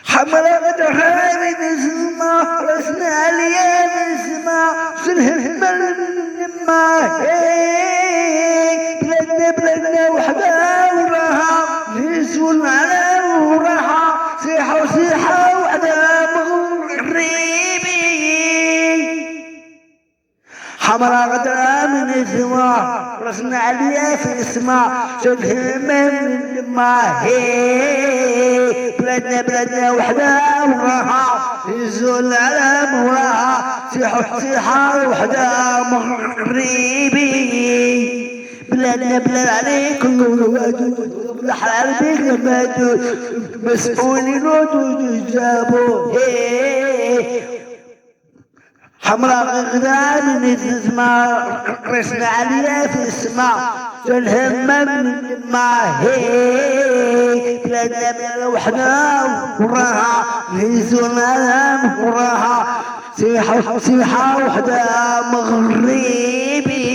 حمرا غدرها من السما رسنا عليا من السما سنهم النما بلدنا وحدة وراها نسول على وراها صيحة وصيحة وحدة مغربي حمرا غدرها من السما رسنا عليا في السما سنهم النما بلدنا وحدة وراها يزول على موراها صيحة وحدة مغربي بلاد عليكم الحلال بيك لما مسؤولين ودود جابوا حمراء غدا من السماء رسنا عليها في السماء تلهم من ما هي بلادنا وحنا وراها نزولنا وراها صيحة وحدة مغربي